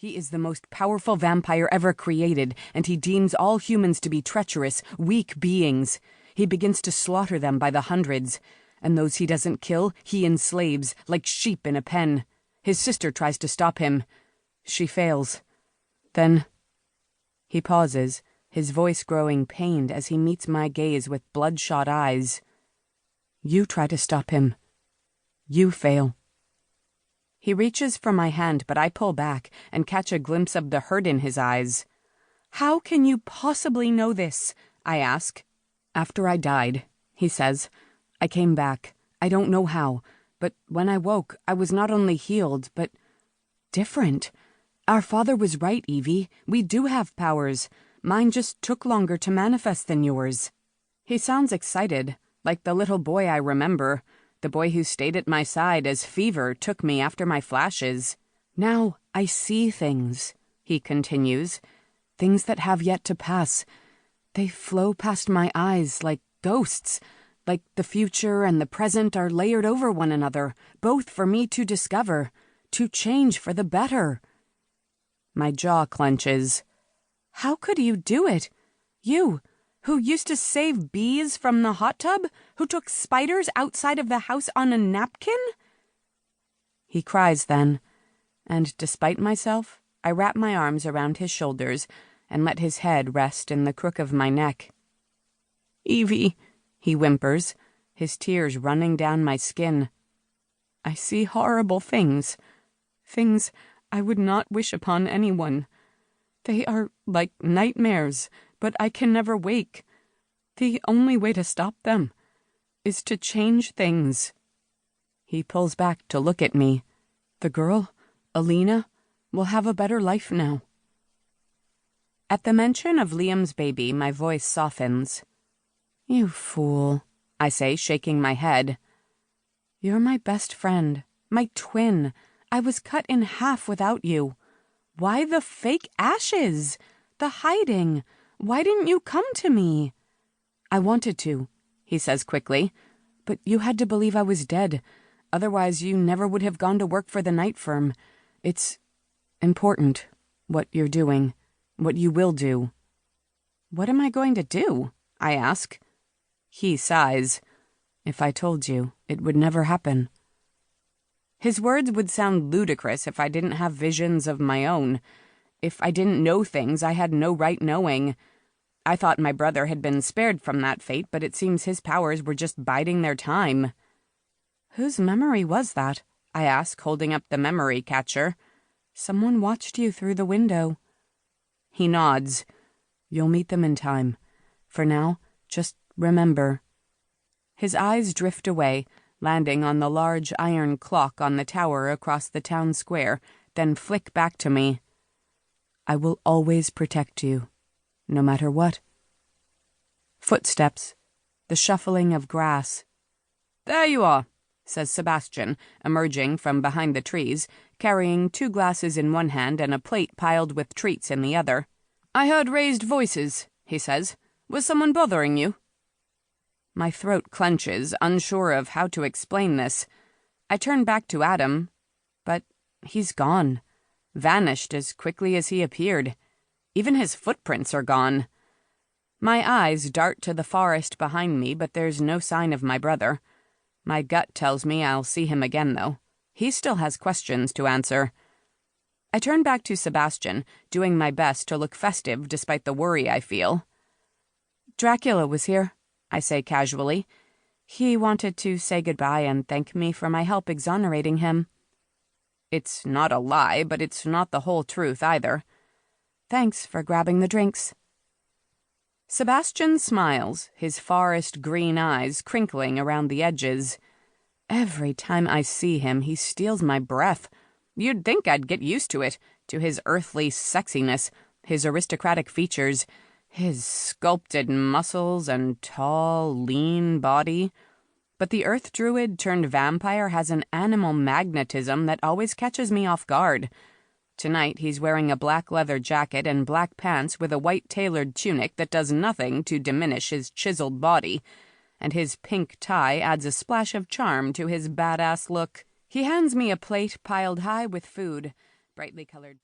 He is the most powerful vampire ever created, and he deems all humans to be treacherous, weak beings. He begins to slaughter them by the hundreds, and those he doesn't kill, he enslaves, like sheep in a pen. His sister tries to stop him. She fails. Then he pauses, his voice growing pained as he meets my gaze with bloodshot eyes. You try to stop him. You fail. He reaches for my hand, but I pull back and catch a glimpse of the hurt in his eyes. How can you possibly know this? I ask. After I died, he says. I came back. I don't know how, but when I woke, I was not only healed, but different. Our father was right, Evie. We do have powers. Mine just took longer to manifest than yours. He sounds excited, like the little boy I remember, the boy who stayed at my side as fever took me after my flashes. Now I see things, he continues, things that have yet to pass. They flow past my eyes like ghosts, like the future and the present are layered over one another, both for me to discover, to change for the better. My jaw clenches. How could you do it? You, who used to save bees from the hot tub? Who took spiders outside of the house on a napkin? He cries then, and despite myself, I wrap my arms around his shoulders and let his head rest in the crook of my neck. Evie, he whimpers, his tears running down my skin. I see horrible things, things I would not wish upon anyone. They are like nightmares, but I can never wake. The only way to stop them is to change things. He pulls back to look at me. The girl, Alina, will have a better life now. At the mention of Liam's baby, my voice softens. You fool, I say, shaking my head. You're my best friend, my twin. I was cut in half without you. Why the fake ashes? The hiding? Why didn't you come to me? I wanted to, he says quickly, but you had to believe I was dead. Otherwise, you never would have gone to work for the night firm. It's important, what you're doing, what you will do. What am I going to do? I ask. He sighs. If I told you, it would never happen. His words would sound ludicrous if I didn't have visions of my own. If I didn't know things I had no right knowing. I thought my brother had been spared from that fate, but it seems his powers were just biding their time. Whose memory was that? I ask, holding up the memory catcher. Someone watched you through the window. He nods. You'll meet them in time. For now, just remember. His eyes drift away, landing on the large iron clock on the tower across the town square, then flick back to me. I will always protect you, no matter what. Footsteps, the shuffling of grass. There you are, says Sebastian, emerging from behind the trees, carrying 2 glasses in one hand and a plate piled with treats in the other. I heard raised voices, he says. Was someone bothering you? My throat clenches, unsure of how to explain this. I turn back to Adam, but he's gone. Vanished as quickly as he appeared. Even his footprints are gone. My eyes dart to the forest behind me, but there's no sign of my brother. My gut tells me I'll see him again, though. He still has questions to answer. I turn back to Sebastian, doing my best to look festive despite the worry I feel. Dracula was here, I say casually. He wanted to say goodbye and thank me for my help exonerating him. It's not a lie, but it's not the whole truth either. Thanks for grabbing the drinks. Sebastian smiles, his forest green eyes crinkling around the edges. Every time I see him, he steals my breath. You'd think I'd get used to it, to his earthly sexiness, his aristocratic features, his sculpted muscles and tall, lean body. But the Earth Druid turned vampire has an animal magnetism that always catches me off guard. Tonight he's wearing a black leather jacket and black pants with a white tailored tunic that does nothing to diminish his chiseled body, and his pink tie adds a splash of charm to his badass look. He hands me a plate piled high with food, brightly colored